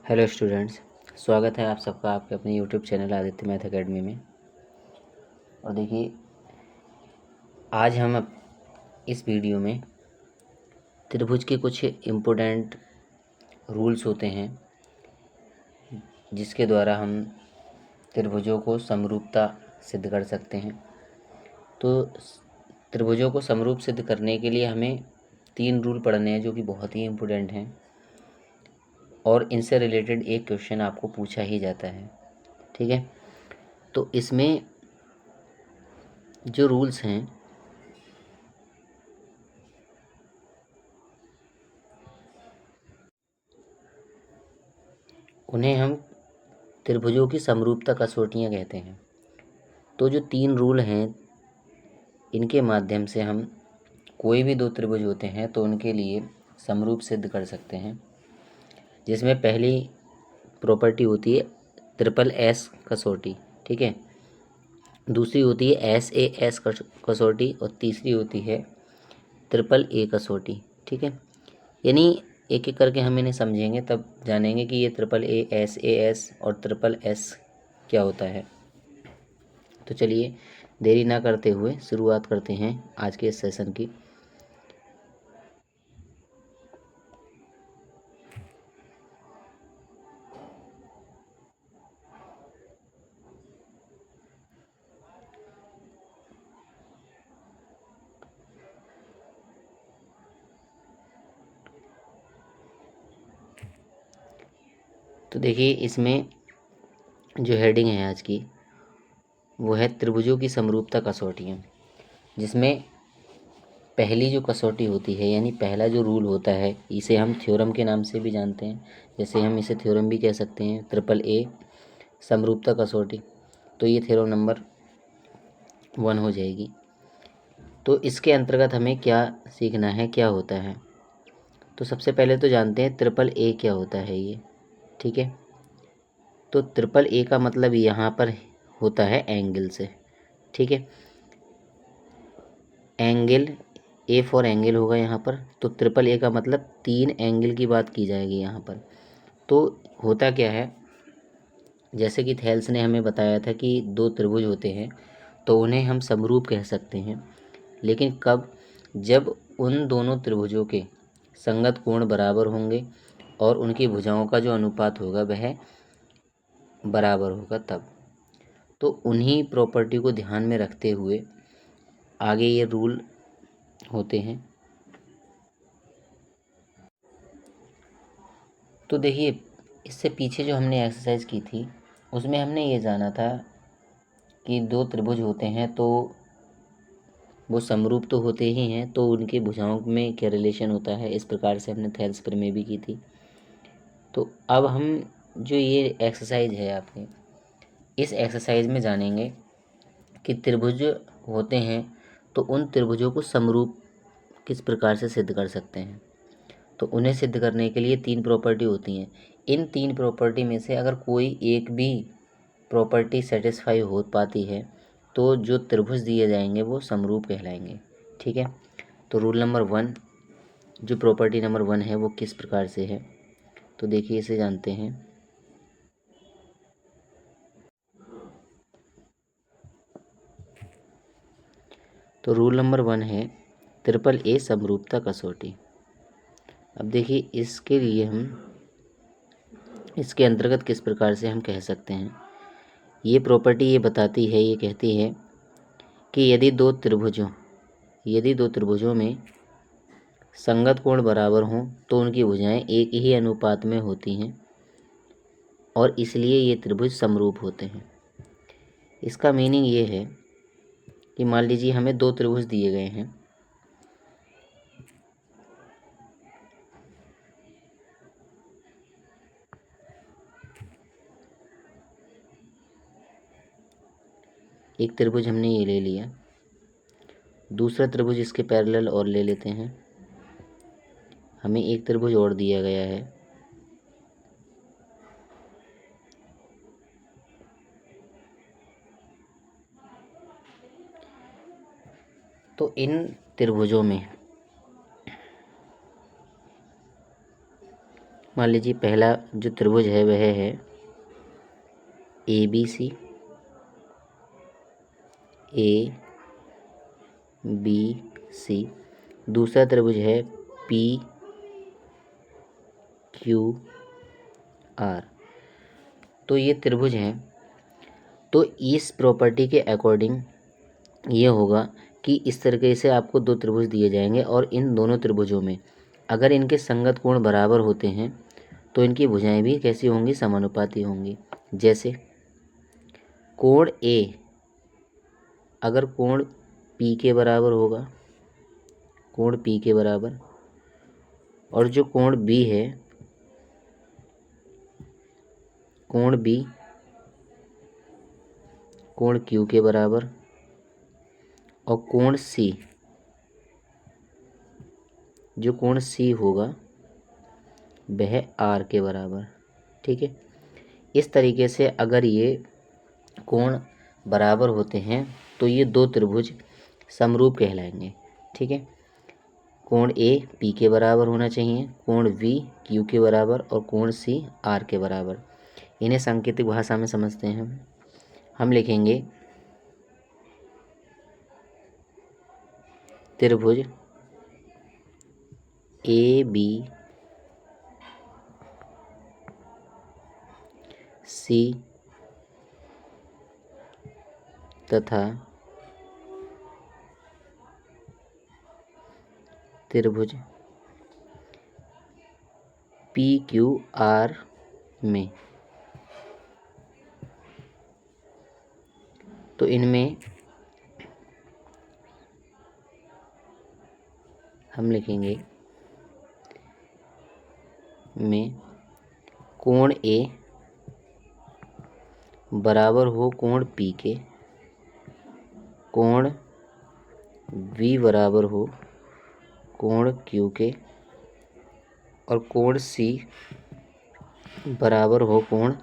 Hello students, स्वागत है आप सबका आपके अपने YouTube channel Aditya math academy में। और देखिए, आज हम इस वीडियो में त्रिभुज के कुछ इम्पोर्टेंट रूल्स होते हैं जिसके द्वारा हम त्रिभुजों को समरूपता सिद्ध कर सकते हैं। तो त्रिभुजों को समरूप सिद्ध करने के लिए हमें 3 रूल पढ़ने हैं जो कि बहुत ही इम्पोर्टेंट हैं, और इनसे रिलेटेड एक क्वेश्चन आपको पूछा ही जाता है। ठीक है, तो इसमें जो रूल्स हैं उन्हें हम त्रिभुजों की समरूपता कसौटियाँ कहते हैं। तो जो 3 रूल हैं, इनके माध्यम से हम कोई भी 2 त्रिभुज होते हैं तो उनके लिए समरूप सिद्ध कर सकते हैं। जिसमें पहली प्रॉपर्टी होती है ट्रिपल एस कसौटी, ठीक है। दूसरी होती है SAS कसौटी, और तीसरी होती है ट्रिपल ए कसौटी, ठीक है। यानी एक एक करके हम इन्हें समझेंगे तब जानेंगे कि ये ट्रिपल ए, SAS और ट्रिपल एस क्या होता है। तो चलिए देरी ना करते हुए शुरुआत करते हैं आज के इस सेशन की। तो देखिए, इसमें जो हेडिंग है आज की वो है त्रिभुजों की समरूपता कसौटियाँ, जिसमें पहली जो कसौटी होती है यानी पहला जो रूल होता है इसे हम थ्योरम के नाम से भी जानते हैं। जैसे हम इसे थ्योरम भी कह सकते हैं, ट्रिपल ए समरूपता कसौटी। तो ये थ्योरम नंबर 1 हो जाएगी। तो इसके अंतर्गत हमें क्या सीखना है, क्या होता है। तो सबसे पहले तो जानते हैं ट्रिपल ए क्या होता है ये, ठीक है। तो ट्रिपल ए का मतलब यहाँ पर होता है एंगल से, ठीक है। एंगल, ए फॉर एंगल होगा यहाँ पर। तो ट्रिपल ए का मतलब 3 एंगल की बात की जाएगी यहाँ पर। तो होता क्या है, जैसे कि थेल्स ने हमें बताया था कि 2 त्रिभुज होते हैं तो उन्हें हम समरूप कह सकते हैं। लेकिन कब? जब उन दोनों त्रिभुजों के संगत कोण बराबर होंगे और उनकी भुजाओं का जो अनुपात होगा वह बराबर होगा तब। तो उन्हीं प्रॉपर्टी को ध्यान में रखते हुए आगे ये रूल होते हैं। तो देखिए, इससे पीछे जो हमने एक्सरसाइज की थी उसमें हमने ये जाना था कि 2 त्रिभुज होते हैं तो वो समरूप तो होते ही हैं, तो उनकी भुजाओं में क्या रिलेशन होता है, इस प्रकार से हमने थेल्स प्रमेय भी की थी। तो अब हम जो ये एक्सरसाइज है आपकी, इस एक्सरसाइज में जानेंगे कि त्रिभुज होते हैं तो उन त्रिभुजों को समरूप किस प्रकार से सिद्ध कर सकते हैं। तो उन्हें सिद्ध करने के लिए 3 प्रॉपर्टी होती हैं। इन 3 प्रॉपर्टी में से अगर कोई एक भी प्रॉपर्टी सेटिस्फाई हो पाती है तो जो त्रिभुज दिए जाएंगे वो समरूप कहलाएंगे, ठीक है। तो रूल नंबर 1, जो प्रॉपर्टी नंबर 1 है वो किस प्रकार से है, तो देखिए इसे जानते हैं। तो रूल नंबर 1 है ट्रिपल ए समरूपता कसौटी। अब देखिए इसके लिए हम इसके अंतर्गत किस प्रकार से हम कह सकते हैं। ये प्रॉपर्टी ये बताती है, ये कहती है कि यदि दो त्रिभुजों में संगत कोण बराबर हों तो उनकी भुजाएं एक ही अनुपात में होती हैं और इसलिए ये त्रिभुज समरूप होते हैं। इसका मीनिंग ये है कि मान लीजिए हमें 2 त्रिभुज दिए गए हैं। एक त्रिभुज हमने ये ले लिया, दूसरा त्रिभुज इसके पैरेलल और ले लेते हैं। हमें एक त्रिभुज और दिया गया है। तो इन त्रिभुजों में मान लीजिए पहला जो त्रिभुज है वह है ABC, ABC। दूसरा त्रिभुज है PQR। तो ये त्रिभुज हैं। तो इस प्रॉपर्टी के अकॉर्डिंग ये होगा कि इस तरीके से आपको दो त्रिभुज दिए जाएंगे और इन दोनों त्रिभुजों में अगर इनके संगत कोण बराबर होते हैं तो इनकी भुजाएं भी कैसी होंगी, समानुपाती होंगी। जैसे कोण A अगर कोण P के बराबर होगा, कोण P के बराबर, और जो कोण B है, कोण B कोण Q के बराबर, और कोण C, जो कोण C होगा वह R के बराबर। ठीक है, इस तरीके से अगर ये कोण बराबर होते हैं तो ये दो त्रिभुज समरूप कहलाएंगे। ठीक है, कोण A P के बराबर होना चाहिए, कोण V Q के बराबर और कोण C R के बराबर। इन्हें सांकेतिक भाषा में समझते हैं हम लिखेंगे त्रिभुज ABC तथा त्रिभुज PQR में। तो इनमें हम लिखेंगे में कोण A बराबर हो कोण P के, कोण V बराबर हो कोण Q के, और कोण C बराबर हो कोण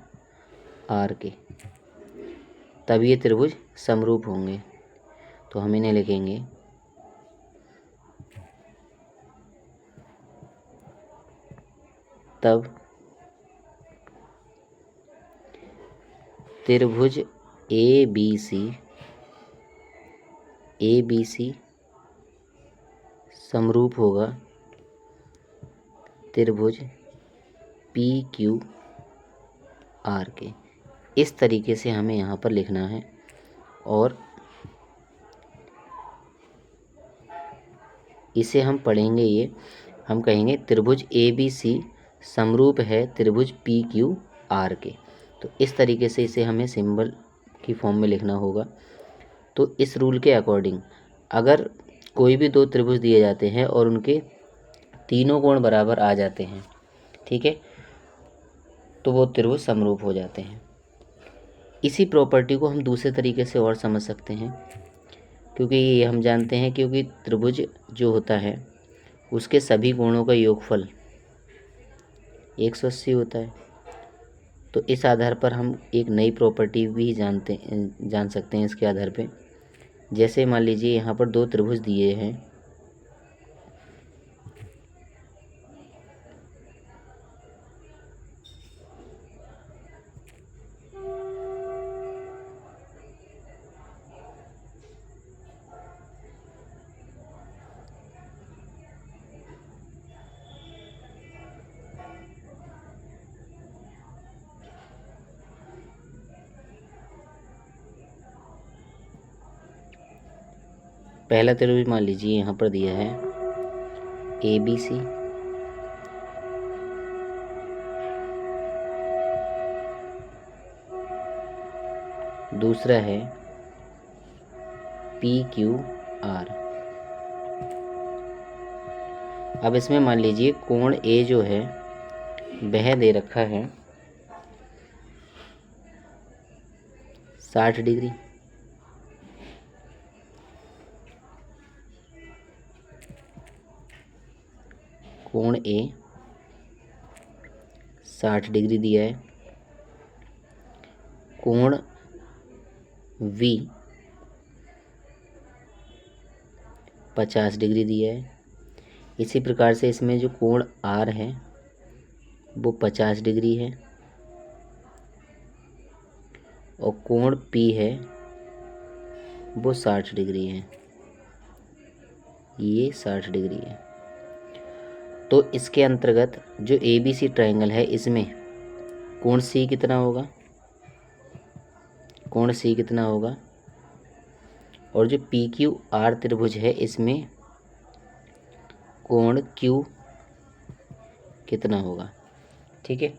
R के, तब ये त्रिभुज समरूप होंगे। तो हम इन्हें लिखेंगे तब त्रिभुज ABC समरूप होगा त्रिभुज PQR के। इस तरीके से हमें यहाँ पर लिखना है और इसे हम पढ़ेंगे, ये हम कहेंगे त्रिभुज ABC समरूप है त्रिभुज PQR के। तो इस तरीके से इसे हमें सिंबल की फॉर्म में लिखना होगा। तो इस रूल के अकॉर्डिंग अगर कोई भी दो त्रिभुज दिए जाते हैं और उनके तीनों कोण बराबर आ जाते हैं, ठीक है, तो वो त्रिभुज समरूप हो जाते हैं। इसी प्रॉपर्टी को हम दूसरे तरीके से और समझ सकते हैं, क्योंकि ये हम जानते हैं क्योंकि त्रिभुज जो होता है उसके सभी कोणों का योगफल 180 होता है। तो इस आधार पर हम एक नई प्रॉपर्टी भी जान सकते हैं इसके आधार पे। जैसे मान लीजिए यहाँ पर दो त्रिभुज दिए हैं, पहला त्रिभुज मान लीजिए यहाँ पर दिया है ABC, दूसरा है PQR। अब इसमें मान लीजिए कोण A जो है वह दे रखा है 60 डिग्री, कोण A 60 डिग्री दिया है, कोण V 50 डिग्री दिया है। इसी प्रकार से इसमें जो कोण R है वो 50 डिग्री है और कोण P है वो 60 डिग्री है, ये 60 डिग्री है। तो इसके अंतर्गत जो ABC ट्रायंगल है इसमें कोण C कितना होगा, कोण C कितना होगा, और जो PQR त्रिभुज है इसमें कोण Q कितना होगा। ठीक है,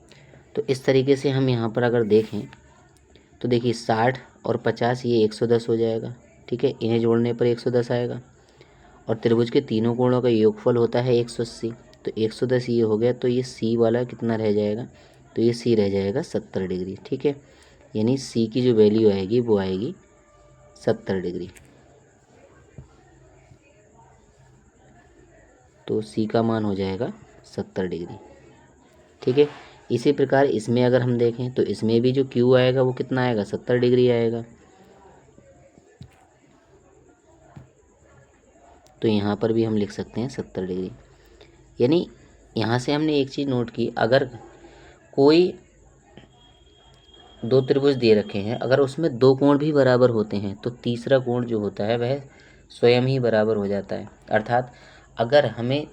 तो इस तरीके से हम यहाँ पर अगर देखें तो देखिए 60 और 50 ये 110 हो जाएगा। ठीक है, इन्हें जोड़ने पर 110 आएगा और त्रिभुज के तीनों कोणों का योगफल होता है 180, तो 110 ये हो गया। तो ये C वाला कितना रह जाएगा, तो ये C रह जाएगा 70 डिग्री। ठीक है, यानी C की जो वैल्यू आएगी वो आएगी 70 डिग्री। तो C का मान हो जाएगा 70 डिग्री। ठीक है, इसी प्रकार इसमें अगर हम देखें तो इसमें भी जो Q आएगा वो कितना आएगा, 70 डिग्री आएगा। तो यहाँ पर भी हम लिख सकते हैं 70 डिग्री। यानी यहाँ से हमने एक चीज़ नोट की, अगर कोई दो त्रिभुज दे रखे हैं, अगर उसमें दो कोण भी बराबर होते हैं तो तीसरा कोण जो होता है वह स्वयं ही बराबर हो जाता है। अर्थात अगर हमें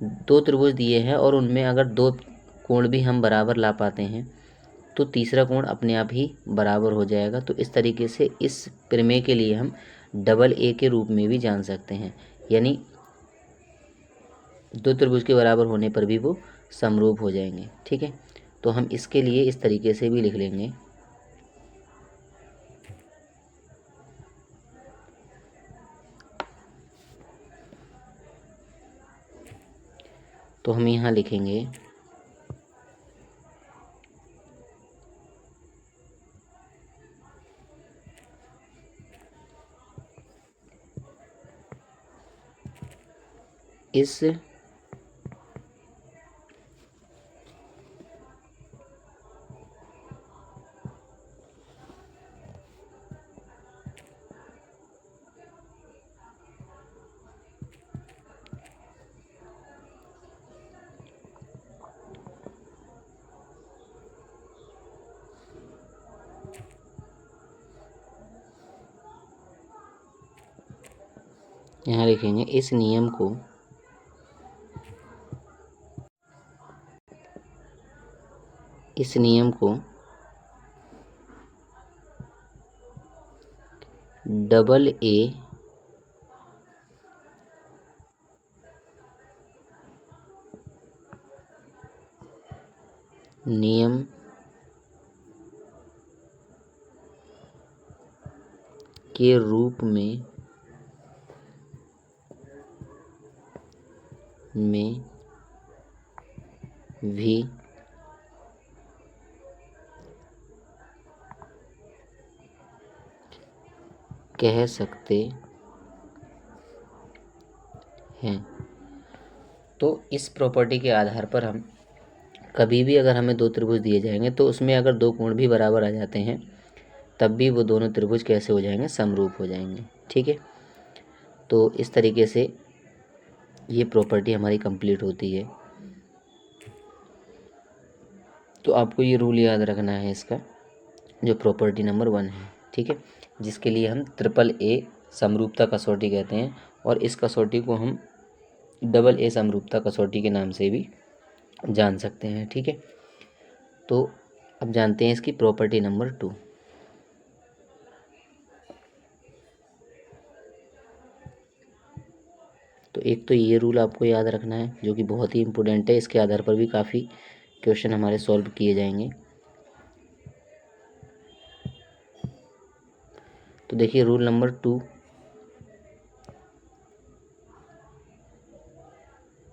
दो त्रिभुज दिए हैं और उनमें अगर दो कोण भी हम बराबर ला पाते हैं तो तीसरा कोण अपने आप ही बराबर हो जाएगा। तो इस तरीके से इस प्रमेय के लिए हम डबल ए के रूप में भी जान सकते हैं, यानी दो त्रिभुज के बराबर होने पर भी वो समरूप हो जाएंगे। ठीक है, तो हम इसके लिए इस तरीके से भी लिख लेंगे, तो हम यहाँ लिखेंगे इस यहाँ लिखेंगे इस नियम को डबल ए नियम के रूप में भी कह सकते हैं। तो इस प्रॉपर्टी के आधार पर हम कभी भी अगर हमें दो त्रिभुज दिए जाएंगे तो उसमें अगर दो कोण भी बराबर आ जाते हैं तब भी वो दोनों त्रिभुज कैसे हो जाएंगे, समरूप हो जाएंगे। ठीक है, तो इस तरीके से ये प्रॉपर्टी हमारी कंप्लीट होती है। तो आपको ये रूल याद रखना है इसका, जो प्रॉपर्टी नंबर 1 है। ठीक है, जिसके लिए हम ट्रिपल ए समरूपता कसौटी कहते हैं और इस कसौटी को हम डबल ए समरूपता कसौटी के नाम से भी जान सकते हैं। ठीक है, तो अब जानते हैं इसकी प्रॉपर्टी नंबर 2। तो एक तो ये रूल आपको याद रखना है जो कि बहुत ही इम्पोर्टेंट है, इसके आधार पर भी काफ़ी क्वेश्चन हमारे सॉल्व किए जाएंगे। तो देखिए रूल नंबर 2,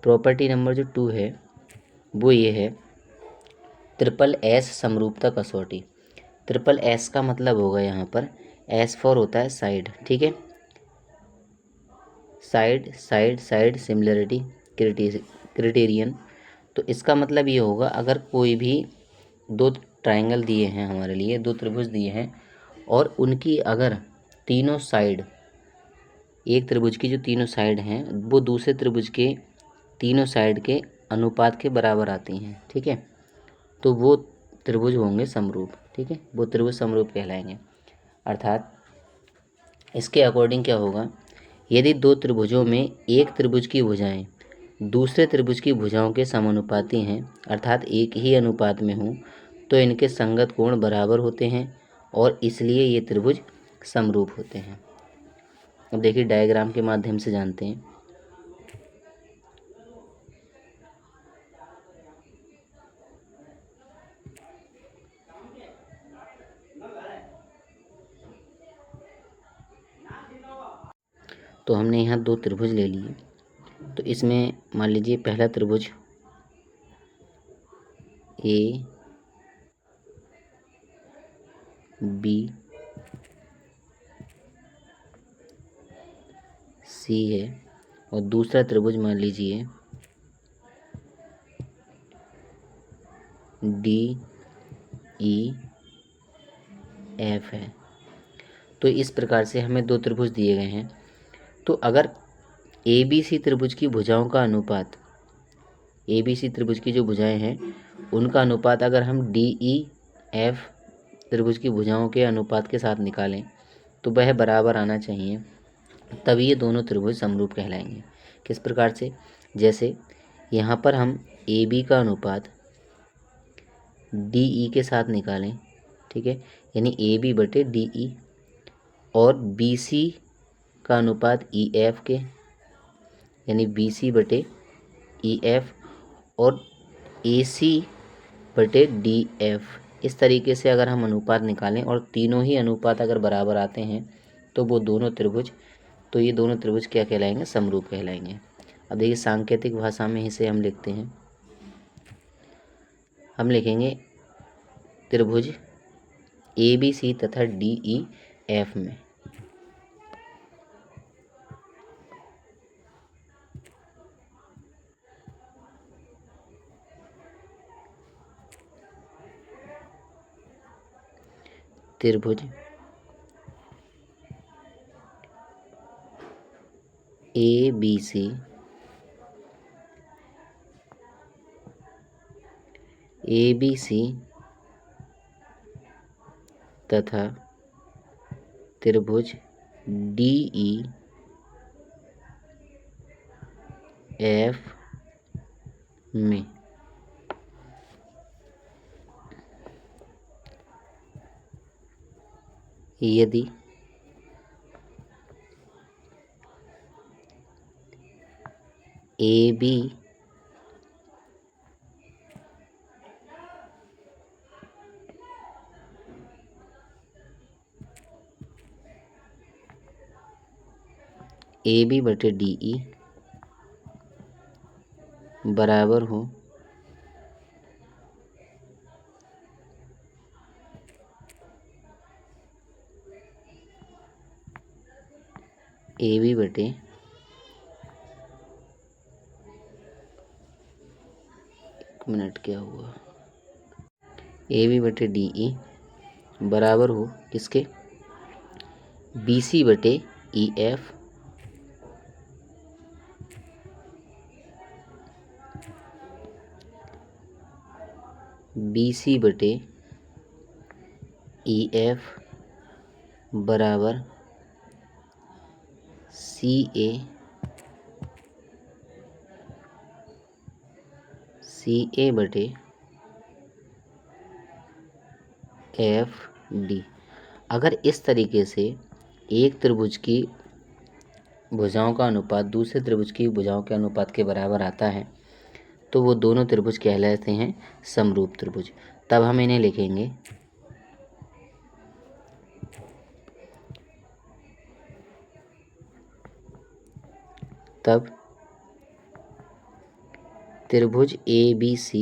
प्रॉपर्टी नंबर जो 2 है वो ये है, ट्रिपल एस समरूपता कसौटी। ट्रिपल एस का मतलब होगा यहाँ पर एस फॉर होता है साइड। ठीक है, side side side similarity criterion. तो इसका मतलब ये होगा अगर कोई भी दो ट्रायंगल दिए हैं हमारे लिए, दो त्रिभुज दिए हैं और उनकी अगर तीनों साइड, एक त्रिभुज की जो तीनों साइड हैं वो दूसरे त्रिभुज के तीनों साइड के अनुपात के बराबर आती हैं, ठीक है, तो वो त्रिभुज होंगे समरूप, ठीक है, वो त्रिभुज समरूप कहलाएंगे। अर्थात इसके अकॉर्डिंग क्या होगा, यदि दो त्रिभुजों में एक त्रिभुज की भुजाएं दूसरे त्रिभुज की भुजाओं के समानुपाती हैं, अर्थात एक ही अनुपात में हों, तो इनके संगत कोण बराबर होते हैं और इसलिए ये त्रिभुज समरूप होते हैं। अब देखिए डायग्राम के माध्यम से जानते हैं। तो हमने यहाँ दो त्रिभुज ले लिए, तो इसमें मान लीजिए पहला त्रिभुज ए बी सी है और दूसरा त्रिभुज मान लीजिए डी ई एफ है। तो इस प्रकार से हमें दो त्रिभुज दिए गए हैं। तो अगर ए बी सी त्रिभुज की भुजाओं का अनुपात, ए बी सी त्रिभुज की जो भुजाएं हैं उनका अनुपात अगर हम डी ई एफ त्रिभुज की भुजाओं के अनुपात के साथ निकालें तो वह बराबर आना चाहिए, तभी ये दोनों त्रिभुज समरूप कहलाएंगे। किस प्रकार से, जैसे यहाँ पर हम ए बी का अनुपात डी ई के साथ निकालें, ठीक है, यानी ए बी बटे डी ई, और बी सी का अनुपात ई एफ के, यानी बी सी बटे ई एफ, और ए सी बटे डी एफ। इस तरीके से अगर हम अनुपात निकालें और तीनों ही अनुपात अगर बराबर आते हैं तो वो दोनों त्रिभुज, तो ये दोनों त्रिभुज क्या कहलाएंगे, समरूप कहलाएंगे। अब देखिए सांकेतिक भाषा में इसे हम लिखते हैं, हम लिखेंगे त्रिभुज ए बी सी तथा डी ई एफ में त्रिभुज ए बी सी तथा त्रिभुज डी ई एफ में यदि ए बी बटे डी ई बराबर हो ए बी बटे क्या हुआ, ए बी बटे डी ई बराबर हो किसके, बी सी बटे ई एफ, बी सी बटे ई एफ बराबर सी ए बटे एफ डी। अगर इस तरीके से एक त्रिभुज की भुजाओं का अनुपात दूसरे त्रिभुज की भुजाओं के अनुपात के बराबर आता है तो वो दोनों त्रिभुज कहलाते हैं समरूप त्रिभुज। तब हम इन्हें लिखेंगे तब त्रिभुज ए बी सी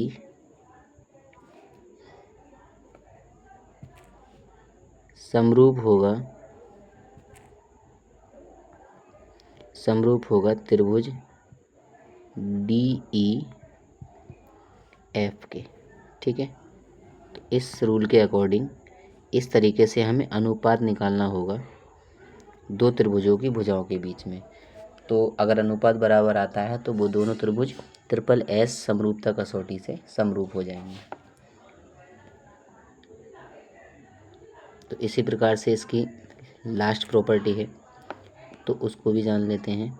समरूप होगा त्रिभुज डी ई एफ के, ठीक है। तो इस रूल के अकॉर्डिंग इस तरीके से हमें अनुपात निकालना होगा दो त्रिभुजों की भुजाओं के बीच में। तो अगर अनुपात बराबर आता है तो वो दोनों त्रिभुज ट्रिपल एस समरूपता कसौटी से समरूप हो जाएंगे। तो इसी प्रकार से इसकी लास्ट प्रॉपर्टी है, तो उसको भी जान लेते हैं।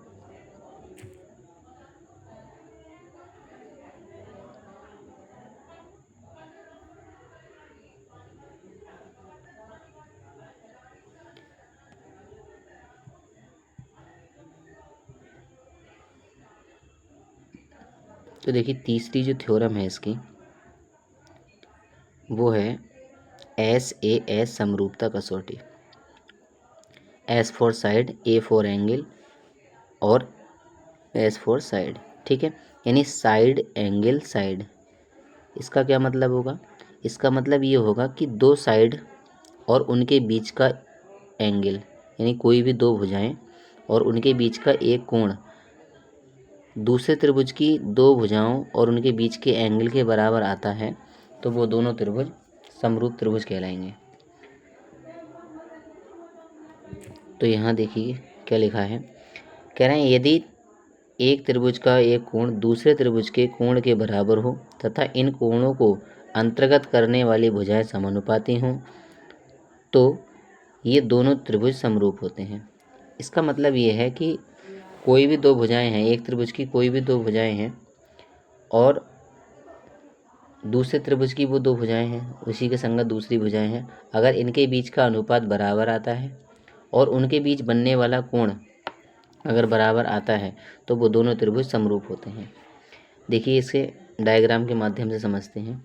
तो देखिए तीसरी जो थ्योरम है इसकी वो है SAS समरूपता कसौटी। S for side, A for angle और S फॉर साइड, ठीक है। यानी साइड एंगल साइड, इसका क्या मतलब होगा? इसका मतलब ये होगा कि दो साइड और उनके बीच का एंगल, यानी कोई भी दो भुजाएं और उनके बीच का एक कोण दूसरे त्रिभुज की दो भुजाओं और उनके बीच के एंगल के बराबर आता है, तो वो दोनों त्रिभुज समरूप त्रिभुज कहलाएंगे। तो यहाँ देखिए क्या लिखा है, कह रहे हैं यदि एक त्रिभुज का एक कोण दूसरे त्रिभुज के कोण के बराबर हो तथा इन कोणों को अंतर्गत करने वाली भुजाएं समानुपाती हों तो ये दोनों त्रिभुज समरूप होते हैं। इसका मतलब ये है कि कोई भी दो भुजाएं हैं, एक त्रिभुज की कोई भी दो भुजाएं हैं और दूसरे त्रिभुज की वो दो भुजाएं हैं, उसी के संगत दूसरी भुजाएं हैं, अगर इनके बीच का अनुपात बराबर आता है और उनके बीच बनने वाला कोण अगर बराबर आता है तो वो दोनों त्रिभुज समरूप होते हैं। देखिए इसे डायग्राम के माध्यम से समझते हैं।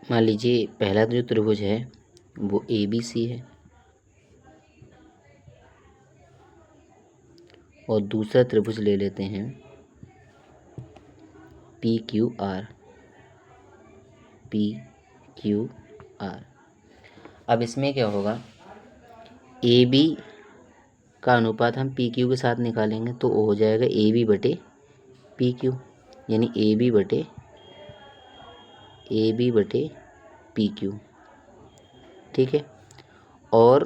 मान लीजिए पहला जो त्रिभुज है वो ABC है और दूसरा त्रिभुज ले लेते हैं PQR। अब इसमें क्या होगा, AB का अनुपात हम PQ के साथ निकालेंगे तो हो जाएगा AB बटे PQ, यानी AB बटे PQ, ठीक है। और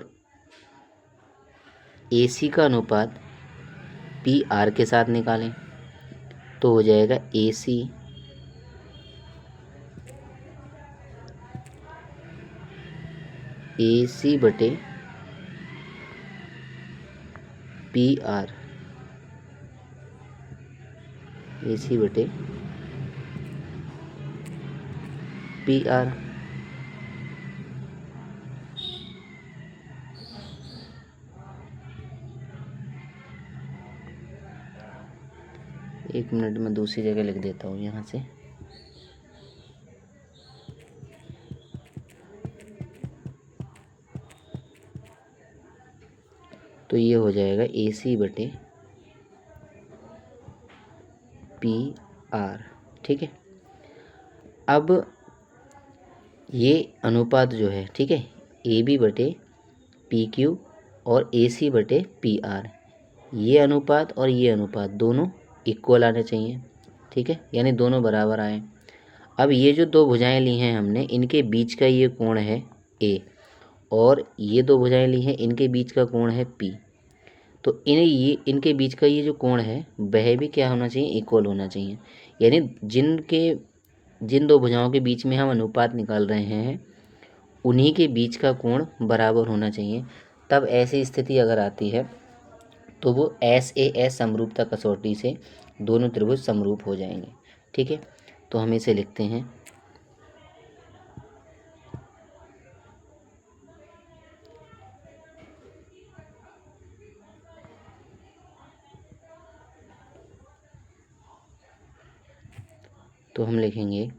AC का अनुपात PR के साथ निकालें तो हो जाएगा AC बटे PR, AC बटे PR। एक मिनट में दूसरी जगह लिख देता हूँ यहाँ से। तो ये हो जाएगा AC बटे PR, ठीक है। अब ये अनुपात जो है, ठीक है, AB बटे PQ और AC बटे PR, ये अनुपात और ये अनुपात दोनों इक्वल आने चाहिए, ठीक है, यानी दोनों बराबर आए। अब ये जो दो भुजाएं ली हैं हमने, इनके बीच का ये कोण है A और ये दो भुजाएं ली हैं, इनके बीच का कोण है P। तो इनके बीच का ये जो कोण है वह भी क्या होना चाहिए, इक्वल होना चाहिए। यानी जिन दो भुजाओं के बीच में हम अनुपात निकाल रहे हैं उन्हीं के बीच का कोण बराबर होना चाहिए। तब ऐसी स्थिति अगर आती है तो वो SAS समरूपता कसौटी से दोनों त्रिभुज समरूप हो जाएंगे, ठीक है। तो हम इसे लिखते हैं तो हम लिखेंगे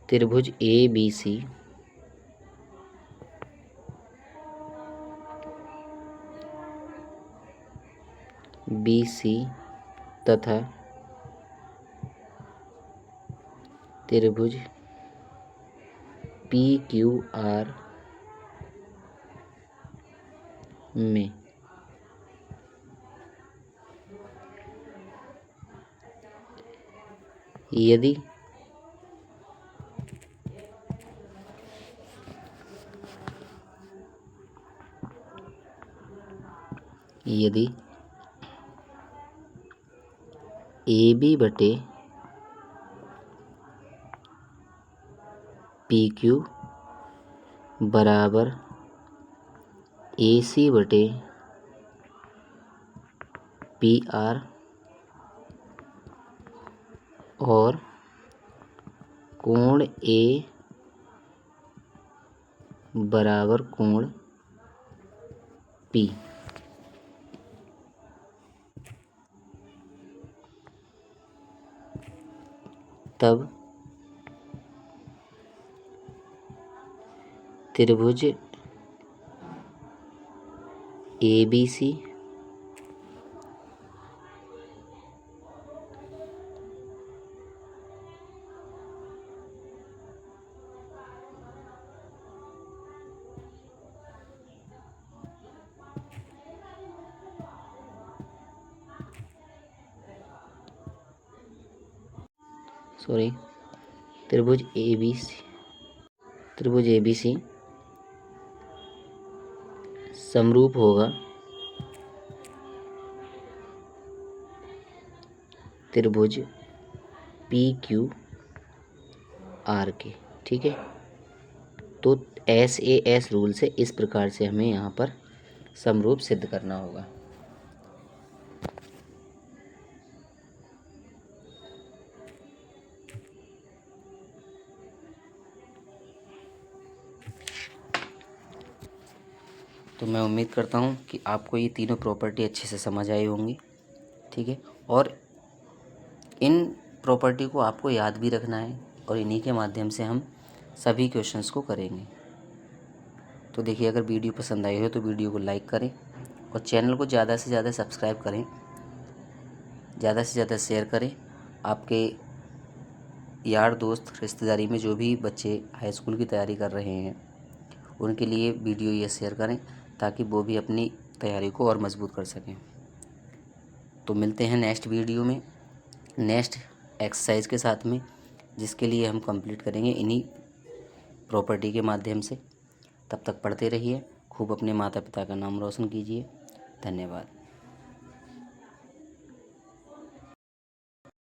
त्रिभुज ABC BC तथा त्रिभुज PQR में यदि AB बटे PQ बराबर AC बटे PR और कोण A बराबर कोण P, तब त्रिभुज ABC त्रिभुज ABC समरूप होगा त्रिभुज PQR के। ठीक है, तो SAS रूल से इस प्रकार से हमें यहाँ पर समरूप सिद्ध करना होगा। तो मैं उम्मीद करता हूँ कि आपको ये तीनों प्रॉपर्टी अच्छे से समझ आई होंगी। ठीक है, और इन प्रॉपर्टी को आपको याद भी रखना है और इन्हीं के माध्यम से हम सभी क्वेश्चंस को करेंगे। तो देखिए, अगर वीडियो पसंद आई हो तो वीडियो को लाइक करें और चैनल को ज़्यादा से ज़्यादा सब्सक्राइब करें, ज़्यादा से ज़्यादा शेयर करें। आपके यार दोस्त रिश्तेदारी में जो भी बच्चे हाई स्कूल की तैयारी कर रहे हैं उनके लिए वीडियो ये शेयर करें ताकि वो भी अपनी तैयारी को और मजबूत कर सकें। तो मिलते हैं नेक्स्ट वीडियो में नेक्स्ट एक्सरसाइज के साथ में, जिसके लिए हम कंप्लीट करेंगे इन्हीं प्रॉपर्टी के माध्यम से। तब तक पढ़ते रहिए, खूब अपने माता पिता का नाम रोशन कीजिए। धन्यवाद।